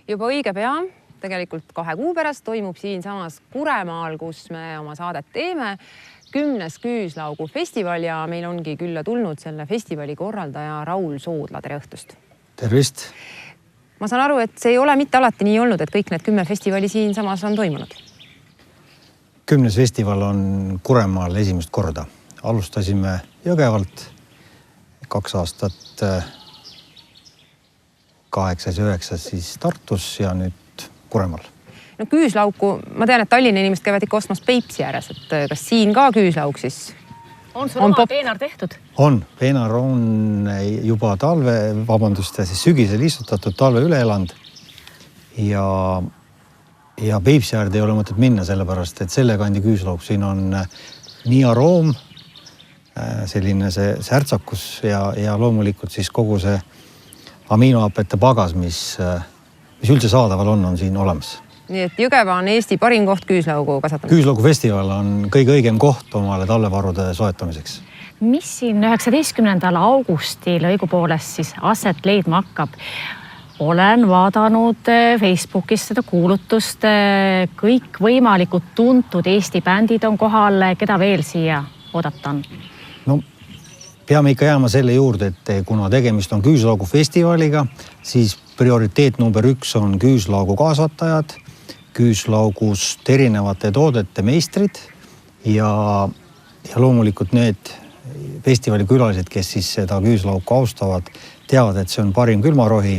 Juba õige pea, tegelikult 2 kuu pärast toimub siin samas Kuremaal, kus me oma saadet teeme, 10. Küüslaugu festival ja meil ongi külla tulnud selle festivali korraldaja Raul Soodla. Tere õhtust! Tervist! Ma saan aru, et see ei ole mitte alati nii olnud, et kõik need 10 festivali siin samas on toimunud. 10. festival on Kuremaal esimest korda. Alustasime Jõgevalt 2 aastat 8. ja 9. siis Tartus ja nüüd Kuremaal. No Küüslauku, ma tean, et Tallinna inimesed käivad ikka ostmas Peipsi ääres, et kas siin ka Küüslauk siis? On sul oma peenar tehtud? On. Peenar on juba siis sügisel istutatud, talve üle elanud. Ja Peipsi äärde ei ole mõtet minna sellepärast, et selle kandi Küüslauk siin on nii aroom, selline see särtsakus ja loomulikult siis kogu see aminohapete pagas, mis üldse saadaval on siin olemas. Nii et Jõgeva on Eesti parim koht Küüslaugu kasvatamiseks. Küüslaugu festival on kõige õigem koht omale talvevarude soetamiseks. Mis siin 19. augustil õigupoolest siis aset leidma hakkab? Olen vaadanud Facebookis seda kuulutust. Kõik võimalikud tuntud Eesti bändid on kohal. Keda veel siia oodata on? No, peame ikka jääma selle juurde, et kuna tegemist on Küüslaugu festivaliga, siis prioriteet number 1 on Küüslaugu kasvatajad, Küüslaugust erinevate toodete meistrid ja loomulikult need festivali külalised, kes siis seda Küüslauku austavad, teavad, et see on parim külmarohi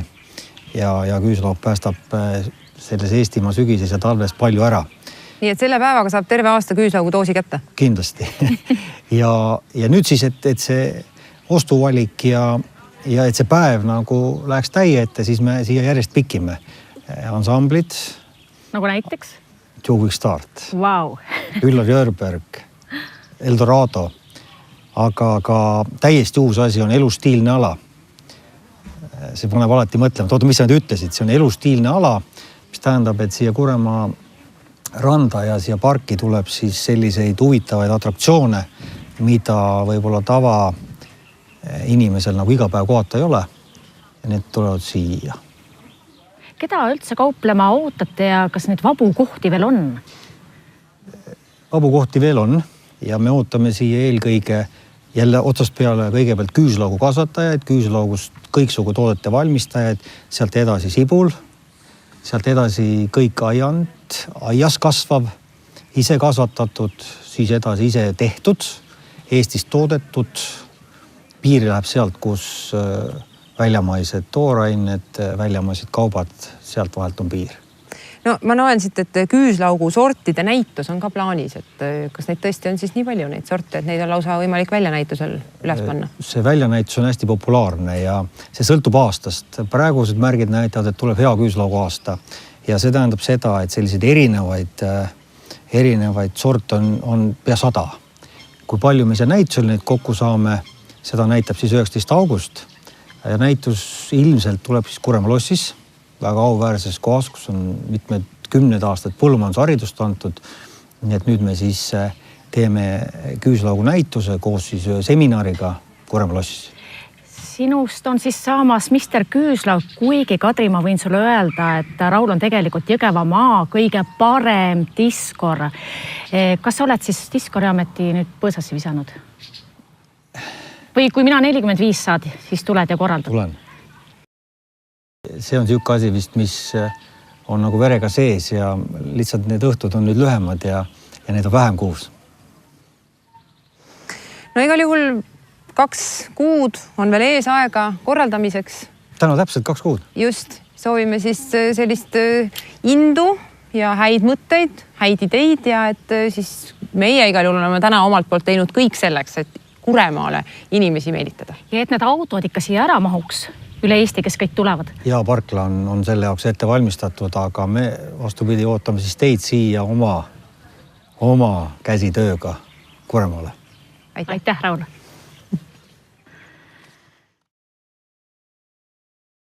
ja Küüslauk päästab selles Eestimaa sügises ja talves palju ära. Nii et selle päevaga saab terve aasta Küüslaugu doosi kätte? Kindlasti. ja nüüd siis, et see ostuvalik ja et see päev nagu läheks täie ette, siis me siia järjest pikime. Ansamblid. Nagu näiteks? Joe Start. Wow. Üllar Jörberg, Eldorado. Aga ka täiesti uus asi on elustiilne ala. See paneb alati mõtlema. Oota, mis sa nüüd ütlesid? See on elustiilne ala, mis tähendab, et siia Kuremaa randa ja siia parki tuleb siis selliseid huvitavaid atraktsioone, mida võib-olla tava inimesel nagu iga päev kohata ei ole. Ja need tulevad siia. Keda üldse kauplema ootate ja kas neid vabu kohti veel on? Vabu kohti veel on ja me ootame siia eelkõige jälle otsast peale kõigepealt Küüslaugu kasvatajaid, Küüslaugust kõiksugu toodete valmistajaid, sealt edasi sibul, sealt edasi kõik aiand, aias kasvav, ise kasvatatud, siis edasi ise tehtud, Eestis toodetud. Piiri läheb sealt, kus väljamaised toorained, väljamaised kaubad, sealt vahelt on piir. No ma näen siit, et Küüslaugu sortide näitus on ka plaanis, et kas neid tõesti on siis nii palju neid sorte, et neid on lausa võimalik väljanäitusel üles panna? See väljanäitus on hästi populaarne ja see sõltub aastast. Praegused märgid näitavad, et tuleb hea Küüslaugu aasta ja see tähendab seda, et selliseid erinevaid sorte on pea 100. Kui palju me see näitusel neid kokku saame, seda näitab siis 19. august ja näitus ilmselt tuleb siis Kuremaa lossis, väga auväärses kohas, kus on mitmed 10 aastat põllumajandusharidust antud. Nii et nüüd me siis teeme Küüslaugu näituse koos siis seminariga Kuremaa lossis. Sinust on siis saamas Mr. Küüslauk, kuigi Kadri, ma võin sulle öelda, et Raul on tegelikult Jõgevamaa kõige parem diskor. Kas sa oled siis diskoriameti nüüd põõsasse visanud? Või kui mina 45 saad, siis tuled ja korraldad? Tulen. See on siuke asi vist, mis on nagu verega sees ja lihtsalt need õhtud on nüüd lühemad ja need on vähem kuus. No igal juhul 2 kuud on veel ees aega korraldamiseks. Täna täpselt 2 kuud. Just. Soovime siis sellist indu ja häid mõtteid, häid ideid ja et siis meie igal juhul oleme täna omalt poolt teinud kõik selleks, et Kuremaale inimesi meelitada. Ja et need autod ikka siia ära mahuks üle Eesti, kes kõik tulevad. Ja parkla on selle jaoks ette valmistatud, aga me vastupidi ootame siis teid siia oma käsitööga Kuremaale. Aitäh, Raul!